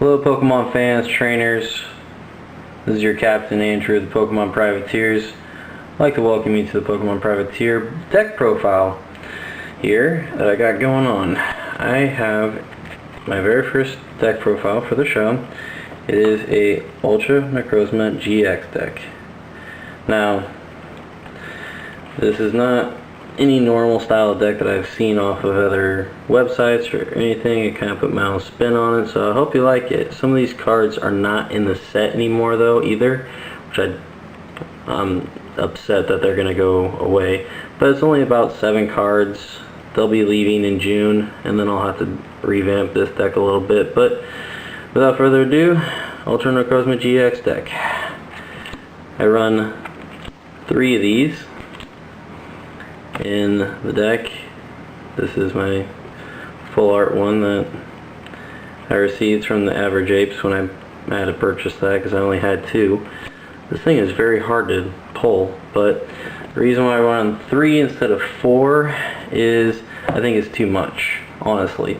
Hello Pokemon fans, trainers. This is your Captain Andrew of the Pokemon Privateers. I'd like to welcome you to the Pokemon Privateer deck profile here that I got going on. I have my very first deck profile for the show. It is a Ultra Necrozma GX deck. Now, this is not any normal style of deck that I've seen off of other websites or anything. I kind of put my own spin on it, so I hope you like it. Some of these cards are not in the set anymore though either, which I'm upset that they're gonna go away, but it's only about 7 cards. They'll be leaving in June, and then I'll have to revamp this deck a little bit. But without further ado, Ultra Necrozma GX deck. I run 3 of these in the deck. This is my full art one that I received from the Average Apes when I had to purchase that because I only had 2. This thing is very hard to pull, but the reason why I run 3 instead of 4 is I think it's too much, honestly.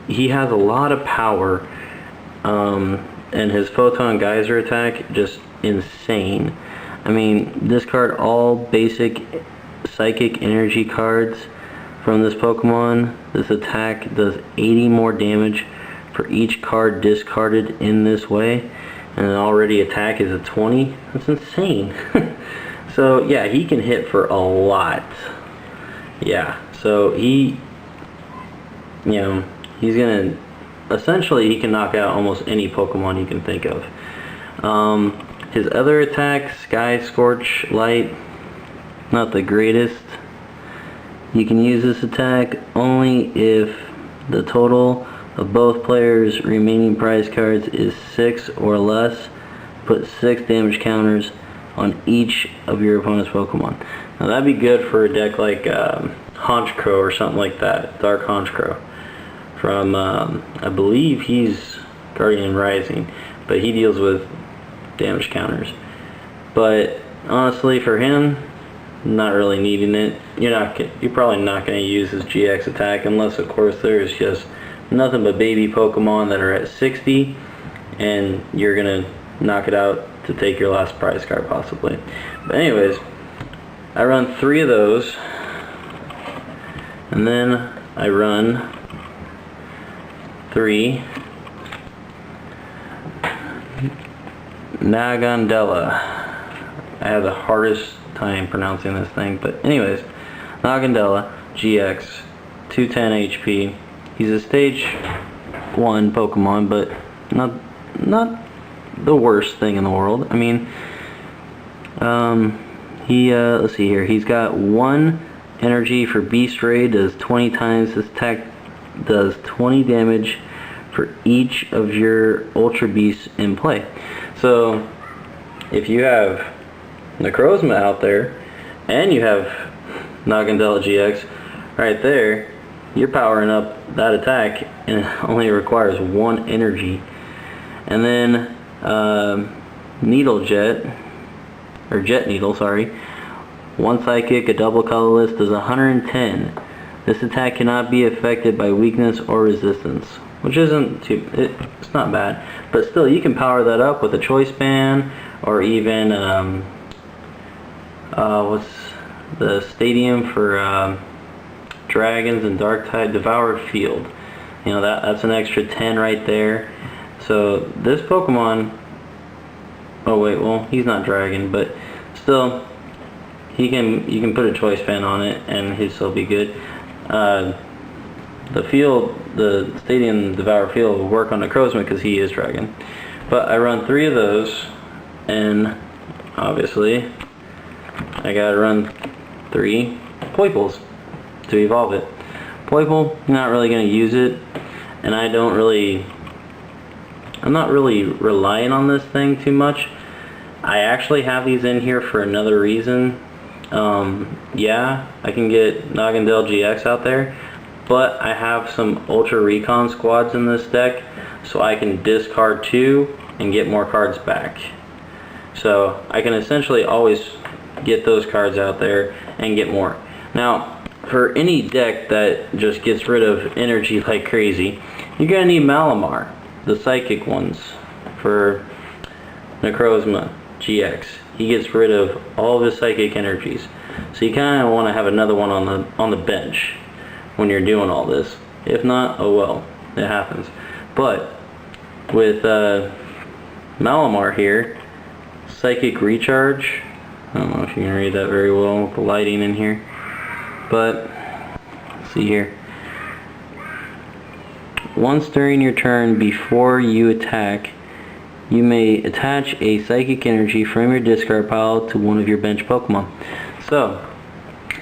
He has a lot of power, and his Photon Geyser attack, just insane. I mean, discard all basic psychic energy cards from this Pokemon. This attack does 80 more damage for each card discarded in this way, and already attack is a 20. That's insane. So yeah, he can hit for a lot. Yeah, so he, he's gonna, essentially he can knock out almost any Pokemon you can think of. His other attack, Sky Scorch Light, not the greatest. You can use this attack only if the total of both players' remaining prize cards is 6 or less. Put 6 damage counters on each of your opponent's Pokemon. Now that'd be good for a deck like Honchkrow or something like that, Dark Honchkrow. From, I believe he's Guardian Rising, but he deals with damage counters. But honestly, for him, not really needing it. You're probably not going to use his GX attack unless, of course, there's just nothing but baby Pokemon that are at 60, and you're going to knock it out to take your last prize card, possibly. But anyways, I run 3 of those, and then I run 3 Nagandela. I have the hardest time pronouncing this thing, but anyways, Nagandela GX, 210 HP. He's a stage 1 Pokemon, but not the worst thing in the world. I mean, let's see here. He's got 1 energy for Beast Ray, does 20 times. This attack does 20 damage for each of your Ultra Beasts in play. So if you have Necrozma out there and you have Nagandela GX right there, you're powering up that attack, and it only requires 1 energy. And then Needle Jet, or Jet Needle, sorry, 1 Psychic, a double colorless, does 110. This attack cannot be affected by weakness or resistance, which isn't too, it's not bad, but still you can power that up with a Choice Band, or even what's the stadium for dragons and Dark-type, Devoured Field. That's an extra 10 right there. So this Pokemon, oh wait, well, he's not dragon, but still you can put a Choice Band on it and he'd still be good. The Stadium Devour Field will work on Necrozma because he is dragon. But I run 3 of those, and obviously I gotta run 3 Poiples to evolve it. Poiple, I'm not really gonna use it, and I'm not really relying on this thing too much. I actually have these in here for another reason. Yeah, I can get Nagandela GX out there, but I have some Ultra Recon squads in this deck, so I can discard 2 and get more cards back. So I can essentially always get those cards out there and get more. Now, for any deck that just gets rid of energy like crazy, you're going to need Malamar, the psychic ones, for Necrozma GX. He gets rid of all of his psychic energies. So you kind of want to have another one on the bench when you're doing all this. If not, oh well, it happens. But with Malamar here, Psychic Recharge, I don't know if you can read that very well with the lighting in here, but let's see here. Once during your turn before you attack, you may attach a psychic energy from your discard pile to one of your bench Pokemon. So,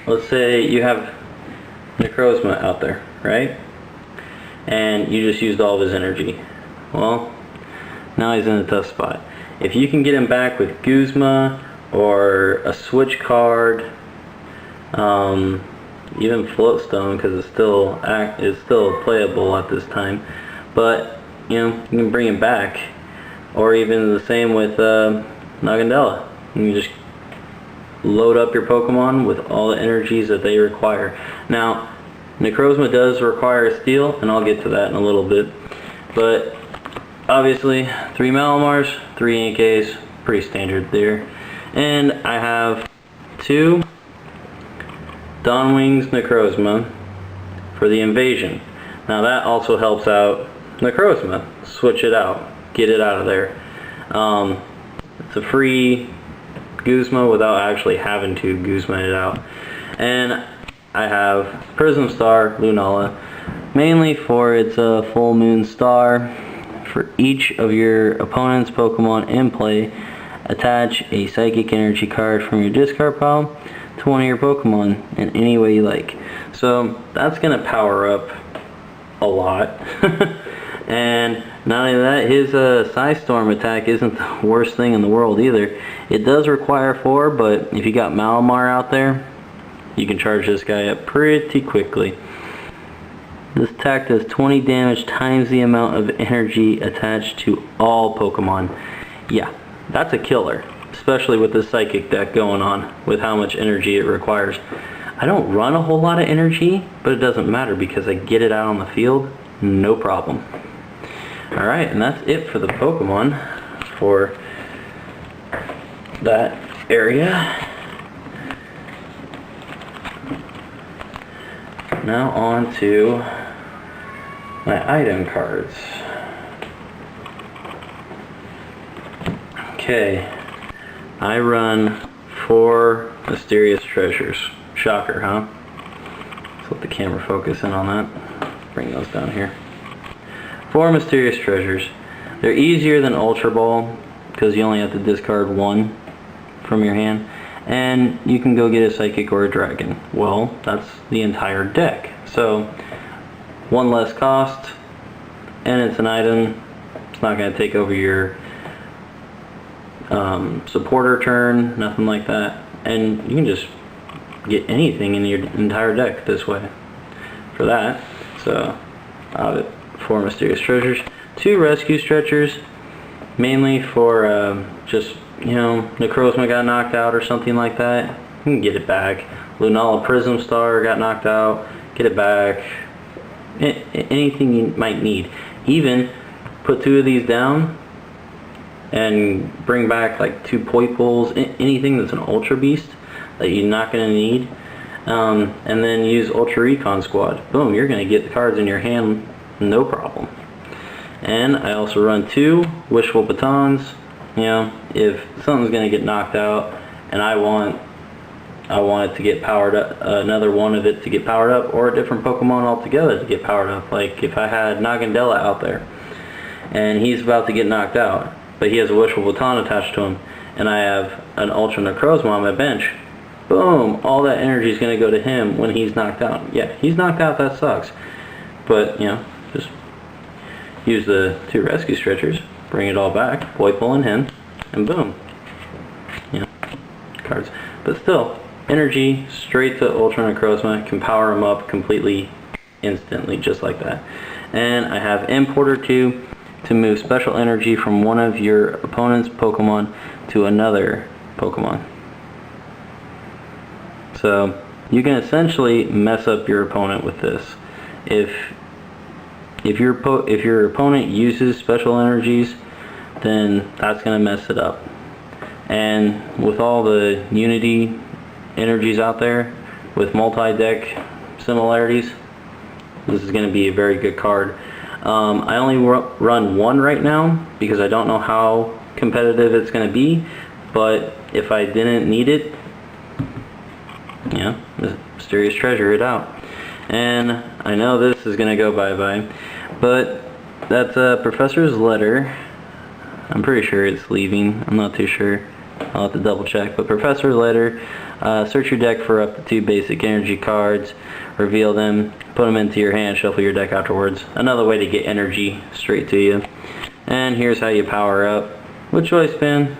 let's say you have Necrozma out there, right? And you just used all of his energy. Well, now he's in a tough spot. If you can get him back with Guzma or a switch card, even Floatstone, because it's still playable at this time, but you know, you can bring him back. Or even the same with Naganadel. You just load up your Pokemon with all the energies that they require. Now, Necrozma does require Steel, and I'll get to that in a little bit. But obviously, 3 Malamars, 3 Inkays, pretty standard there. And I have 2 Dawnwings Necrozma for the Invasion. Now that also helps out Necrozma. Switch it out. Get it out of there. It's a free Guzma without actually having to Guzma it out. And I have Prism Star Lunala, mainly for its full moon star. For each of your opponent's Pokemon in play, attach a Psychic Energy card from your discard pile to one of your Pokemon in any way you like. So that's going to power up a lot. And not only that, his Psystorm attack isn't the worst thing in the world either. It does require 4, but if you got Malamar out there, you can charge this guy up pretty quickly. This attack does 20 damage times the amount of energy attached to all Pokemon. Yeah, that's a killer, especially with this Psychic deck going on, with how much energy it requires. I don't run a whole lot of energy, but it doesn't matter because I get it out on the field, no problem. Alright, and that's it for the Pokemon for that area. Now on to my item cards. Okay, I run 4 Mysterious Treasures. Shocker, huh? Let's let the camera focus in on that. Bring those down here. 4 Mysterious Treasures. They're easier than Ultra Ball because you only have to discard 1 from your hand, and you can go get a Psychic or a Dragon. Well, that's the entire deck. So 1 less cost, and it's an item. It's not going to take over your supporter turn, nothing like that, and you can just get anything in your entire deck this way for that. So I'll have it. 4 Mysterious Treasures, 2 Rescue Stretchers, mainly for just, you know, Necrozma got knocked out or something like that. You can get it back. Lunala Prism Star got knocked out, get it back. Anything you might need. Even put 2 of these down and bring back like 2 Poipoles, anything that's an Ultra Beast that you're not going to need. And then use Ultra Recon Squad. Boom, you're going to get the cards in your hand, no problem. And I also run 2 Wishful Batons. You know, if something's going to get knocked out and I want it to get powered up, another one of it to get powered up, or a different Pokemon altogether to get powered up. Like if I had Naganadel out there and he's about to get knocked out, but he has a Wishful Baton attached to him, and I have an Ultra Necrozma on my bench, boom, all that energy is going to go to him when he's knocked out. Yeah, he's knocked out, that sucks. But, you know, just use the 2 Rescue Stretchers, bring it all back, Poipole and him, and boom. You know, cards. But still, energy straight to Ultra Necrozma, can power him up completely instantly, just like that. And I have Importer 2 to move special energy from one of your opponent's Pokemon to another Pokemon. So You can essentially mess up your opponent with this. If your opponent uses special energies, then that's going to mess it up. And with all the Unity energies out there, with multi-deck similarities, this is going to be a very good card. I only run one right now because I don't know how competitive it's going to be, but if I didn't need it, yeah, the Mysterious Treasure it out. And I know this is going to go bye-bye, but that's Professor's letter. I'm pretty sure it's leaving. I'm not too sure. I'll have to double check. But Professor's letter, search your deck for up to 2 basic energy cards, reveal them, put them into your hand, shuffle your deck afterwards. Another way to get energy straight to you. And here's how you power up with Choice Spin.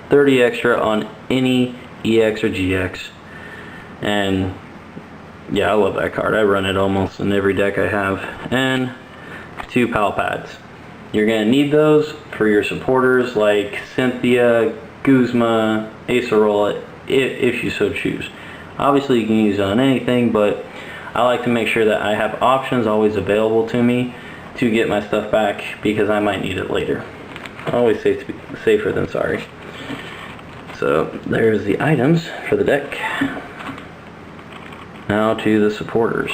30 extra on any EX or GX. And yeah, I love that card. I run it almost in every deck I have. And 2 Pal Pads. You're going to need those for your supporters like Cynthia, Guzma, Acerola, if you so choose. Obviously you can use it on anything, but I like to make sure that I have options always available to me to get my stuff back because I might need it later. Always safer than sorry. So there's the items for the deck. Now to the supporters.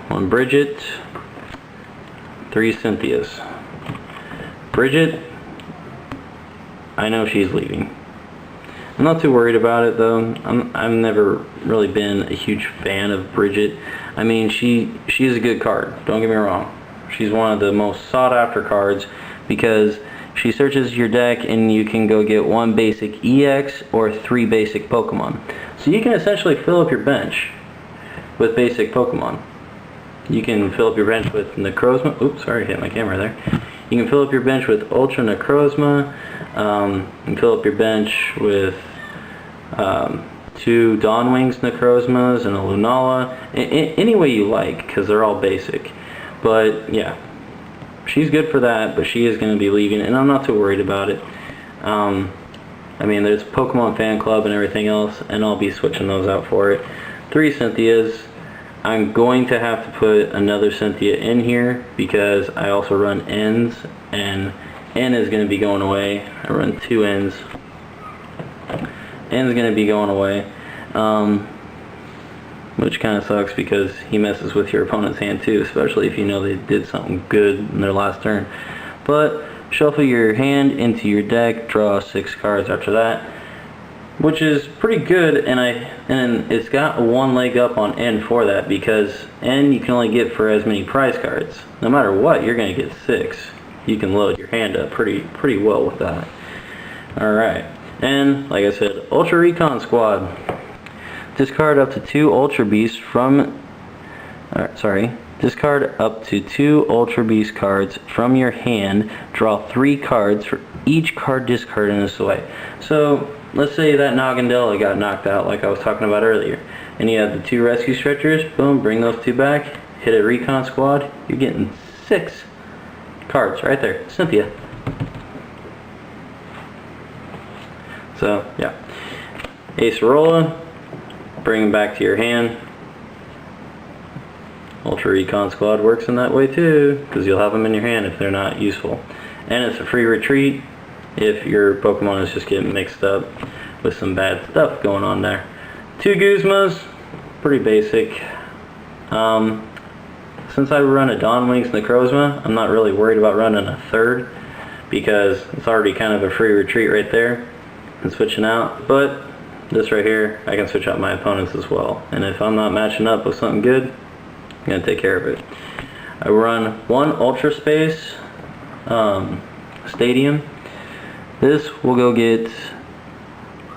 1 Bridget, 3 Cynthias. Bridget, I know she's leaving. I'm not too worried about it though. I've never really been a huge fan of Bridget. I mean, she is a good card, don't get me wrong. She's one of the most sought after cards because she searches your deck and you can go get 1 basic EX or 3 basic Pokemon. So you can essentially fill up your bench with basic Pokemon. You can fill up your bench with Necrozma. Oops, sorry, I hit my camera there. You can fill up your bench with Ultra Necrozma. You can fill up your bench with 2 Dawnwings Necrozmas and a Lunala. Any way you like, because they're all basic. But yeah, she's good for that, but she is going to be leaving, and I'm not too worried about it. I mean, there's Pokemon Fan Club and everything else, and I'll be switching those out for it. 3 Cynthias. I'm going to have to put another Cynthia in here because I also run Ns, and N is going to be going away. I run 2 Ns. N is going to be going away, which kind of sucks because he messes with your opponent's hand too, especially if you know they did something good in their last turn. But shuffle your hand into your deck, draw 6 cards after that, which is pretty good, and it's got 1 leg up on N for that because N you can only get for as many prize cards. No matter what, you're going to get 6. You can load your hand up pretty well with that. Alright, and like I said, Ultra Recon Squad. Discard up to 2 Ultra Beasts from... Discard up to 2 Ultra Beast cards from your hand. Draw 3 cards for each card discarded in this way. So, let's say that Nagandella got knocked out like I was talking about earlier. And you have the 2 Rescue Stretchers. Boom, bring those 2 back. Hit a Recon Squad. You're getting 6 cards right there. Cynthia. So, yeah. Acerola. Bring them back to your hand. Ultra Recon Squad works in that way too, because you'll have them in your hand if they're not useful. And it's a free retreat if your Pokemon is just getting mixed up with some bad stuff going on there. 2 Guzmas, pretty basic. Since I run a Dawnwings Necrozma, I'm not really worried about running a 3rd because it's already kind of a free retreat right there and switching out. But this right here, I can switch out my opponents as well. And if I'm not matching up with something good, I'm going to take care of it. I run 1 Ultra Space Stadium. This will go get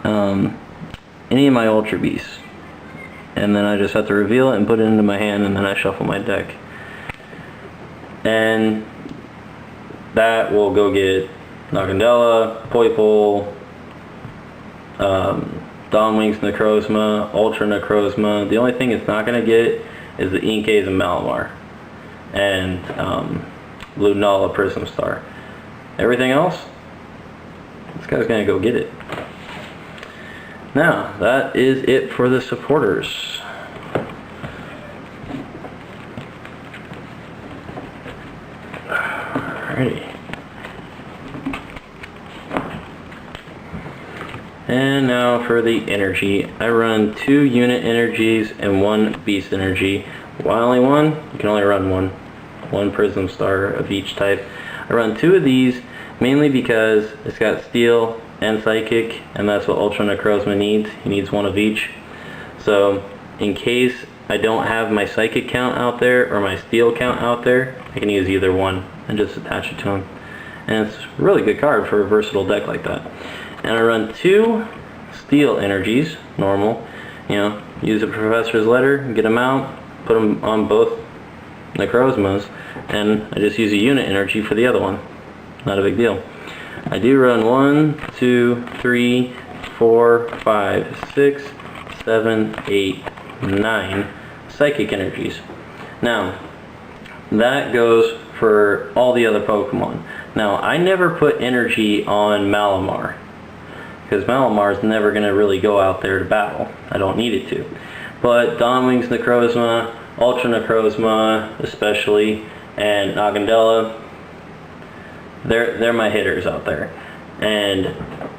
any of my Ultra Beasts. And then I just have to reveal it and put it into my hand, and then I shuffle my deck. And that will go get Nagandella, Poipole, Dawnwings Necrozma, Ultra Necrozma. The only thing it's not going to get is the Inkays and Malamar. And Lunala Prism Star. Everything else, this guy's going to go get it. Now, that is it for the supporters. Alrighty. And now for the energy. I run 2 unit energies and 1 beast energy. Why only 1? You can only run one prism star of each type. I run 2 of these mainly because it's got steel and psychic, and that's what Ultra Necrozma needs. He needs 1 of each. So in case I don't have my psychic count out there or my steel count out there, I can use either one and just attach it to him. And it's a really good card for a versatile deck like that. And I run 2 steel energies, normal. You know, use a Professor's Letter, get them out, put them on both Necrozmas, and I just use a unit energy for the other one. Not a big deal. I do run 1, 2, 3, 4, 5, 6, 7, 8, 9 psychic energies. Now, that goes for all the other Pokemon. Now, I never put energy on Malamar, because Malamar is never going to really go out there to battle. I don't need it to. But Dawnwing's Necrozma, Ultra Necrozma especially, and Nagandella, they're my hitters out there. And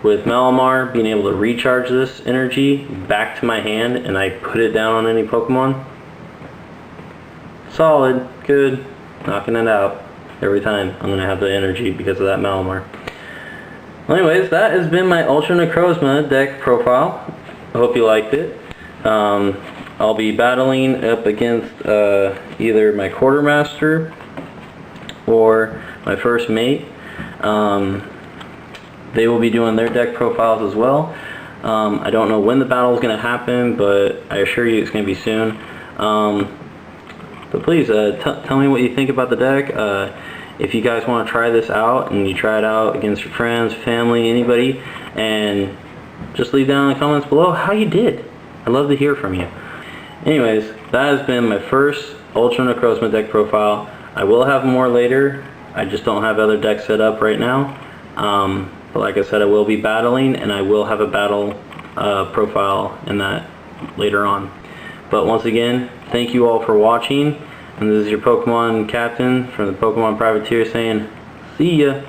with Malamar being able to recharge this energy back to my hand and I put it down on any Pokemon, solid, good, knocking it out every time. I'm going to have the energy because of that Malamar. Anyways, that has been my Ultra Necrozma deck profile. I hope you liked it. I'll be battling up against either my Quartermaster or my first mate. They will be doing their deck profiles as well. I don't know when the battle is going to happen, but I assure you it's going to be soon. But please tell me what you think about the deck. If you guys want to try this out and you try it out against your friends, family, anybody, and just leave down in the comments below how you did. I'd love to hear from you. Anyways, that has been my first Ultra Necrozma deck profile. I will have more later. I just don't have other decks set up right now. But like I said, I will be battling, and I will have a battle profile in that later on. But once again, thank you all for watching. And this is your Pokemon Captain from the Pokemon Privateer saying, see ya!